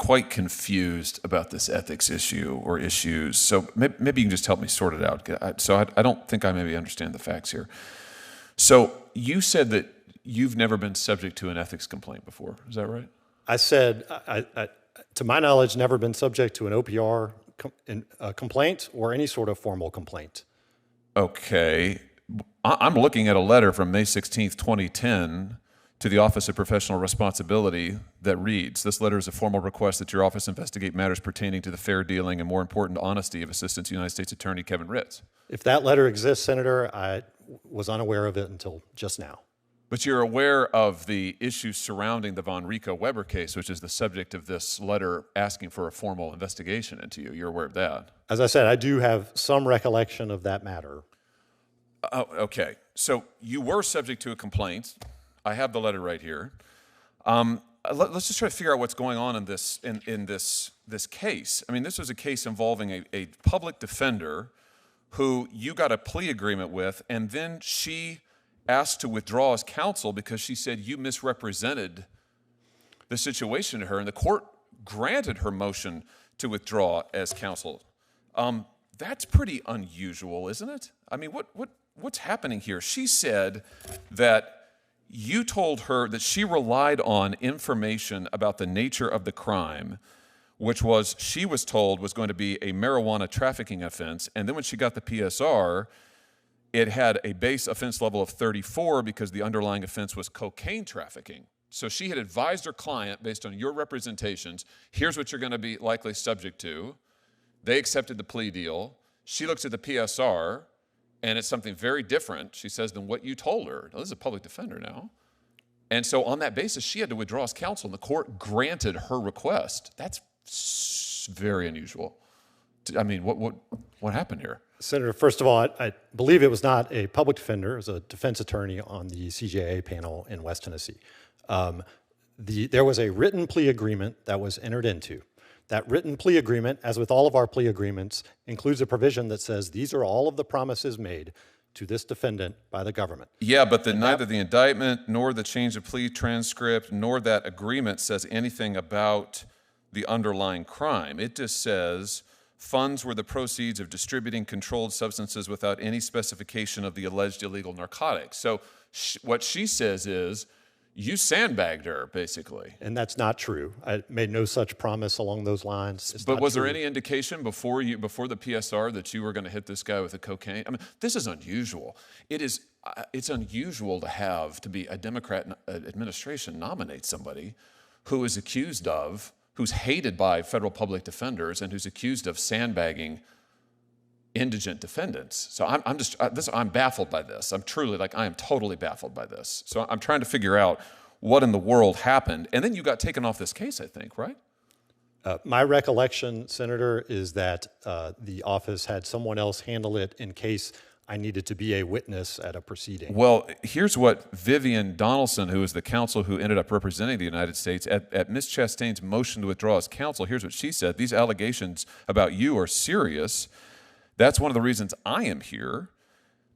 quite confused about this ethics issue or issues. So maybe you can just help me sort it out. So I don't think I maybe understand the facts here. So you said that you've never been subject to an ethics complaint before. Is that right? I said, to my knowledge, never been subject to an OPR complaint or any sort of formal complaint. Okay. I'm looking at a letter from May 16th, 2010 to the Office of Professional Responsibility that reads, "This letter is a formal request that your office investigate matters pertaining to the fair dealing and, more important, honesty of Assistant United States Attorney Kevin Ritz." If that letter exists, Senator, I was unaware of it until just now. But you're aware of the issues surrounding the Von Rico Weber case, which is the subject of this letter asking for a formal investigation into you. You're aware of that? As I said, I do have some recollection of that matter. Oh, okay. So you were subject to a complaint. I have the letter right here. Let's just try to figure out what's going on in this case. I mean, this was a case involving a public defender who you got a plea agreement with, and then she asked to withdraw as counsel because she said you misrepresented the situation to her, and the court granted her motion to withdraw as counsel. That's pretty unusual, isn't it? I mean, what's happening here? She said that you told her that she relied on information about the nature of the crime, which was, she was told, was going to be a marijuana trafficking offense, and then when she got the PSR, it had a base offense level of 34 because the underlying offense was cocaine trafficking. So she had advised her client, based on your representations, here's what you're going to be likely subject to. They accepted the plea deal. She looks at the PSR, and it's something very different, she says, than what you told her. Now, this is a public defender now. And so on that basis, she had to withdraw as counsel, and the court granted her request. That's very unusual. I mean, what happened here? Senator, first of all, I believe it was not a public defender. It was a defense attorney on the CJA panel in West Tennessee. There was a written plea agreement that was entered into. That written plea agreement, as with all of our plea agreements, includes a provision that says these are all of the promises made to this defendant by the government. Yeah, but neither the indictment nor the change of plea transcript nor that agreement says anything about the underlying crime. It just says funds were the proceeds of distributing controlled substances without any specification of the alleged illegal narcotics. So what she says is, you sandbagged her, basically. And that's not true. I made no such promise along those lines. But was there any indication before the PSR that you were going to hit this guy with the cocaine? I mean, this is unusual. It's unusual to be a Democrat administration nominate somebody who is accused of, who's hated by federal public defenders, and who's accused of sandbagging indigent defendants. So I'm baffled by this. I am totally baffled by this. So I'm trying to figure out what in the world happened. And then you got taken off this case, I think, right? My recollection, Senator, is that the office had someone else handle it in case I needed to be a witness at a proceeding. Well, here's what Vivian Donaldson, who is the counsel who ended up representing the United States, at Ms. Chastain's motion to withdraw as counsel, here's what she said: "These allegations about you are serious. That's one of the reasons I am here,"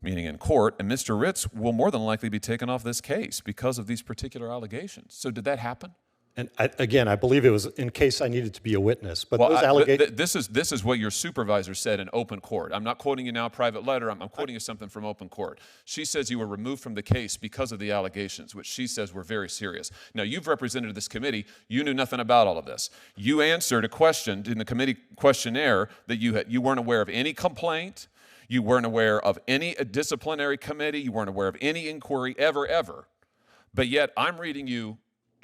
meaning in court, "and Mr. Ritz will more than likely be taken off this case because of these particular allegations." So did that happen? And I believe it was in case I needed to be a witness. But those allegations... This is what your supervisor said in open court. I'm not quoting you now, a private letter. I'm quoting you something from open court. She says you were removed from the case because of the allegations, which she says were very serious. Now, you've represented this committee. You knew nothing about all of this. You answered a question in the committee questionnaire that you weren't aware of any complaint. You weren't aware of any disciplinary committee. You weren't aware of any inquiry ever. But yet, I'm reading you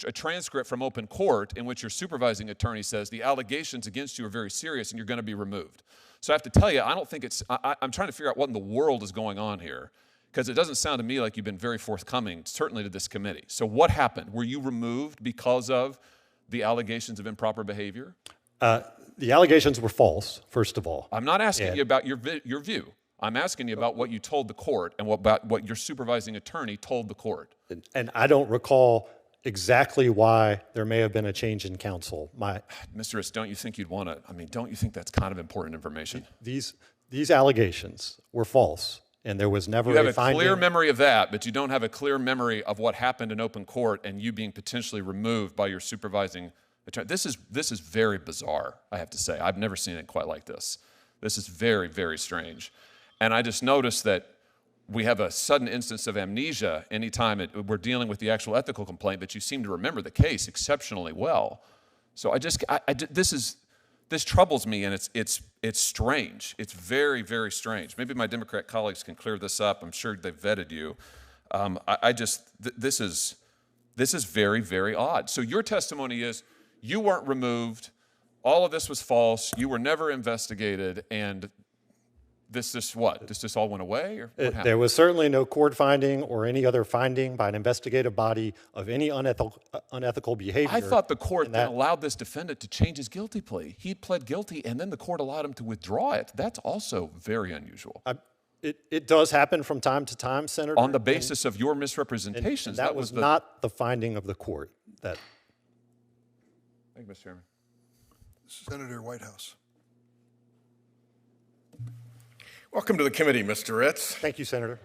a transcript from open court in which your supervising attorney says the allegations against you are very serious and you're going to be removed. So I have to tell you, I don't think I'm trying to figure out what in the world is going on here, because it doesn't sound to me like you've been very forthcoming, certainly to this committee. So what happened? Were you removed because of the allegations of improper behavior? The allegations were false, first of all. I'm not asking you about your view. I'm asking you about what you told the court and about what your supervising attorney told the court. And I don't recall exactly why there may have been a change in counsel. Mr. Ritz, don't you think don't you think that's kind of important information? These allegations were false, and there was never a finding. You have a clear memory of that, but you don't have a clear memory of what happened in open court and you being potentially removed by your supervising This is very bizarre, I have to say. I've never seen it quite like this. This is very, very strange. And I just noticed that we have a sudden instance of amnesia anytime we're dealing with the actual ethical complaint, but you seem to remember the case exceptionally well. So this troubles me, and it's strange. It's very, very strange. Maybe my Democrat colleagues can clear this up. I'm sure they've vetted you. This is very, very odd. So your testimony is you weren't removed, all of this was false, you were never investigated, and this just all went away? Or what happened? There was certainly no court finding or any other finding by an investigative body of any unethical behavior. I thought the court then allowed this defendant to change his guilty plea. He pled guilty, and then the court allowed him to withdraw it. That's also very unusual. It does happen from time to time, Senator. On the basis of your misrepresentations. That was not the finding of the court. Thank you, Mr. Chairman. Senator Whitehouse. Welcome to the committee, Mr. Ritz. Thank you, Senator.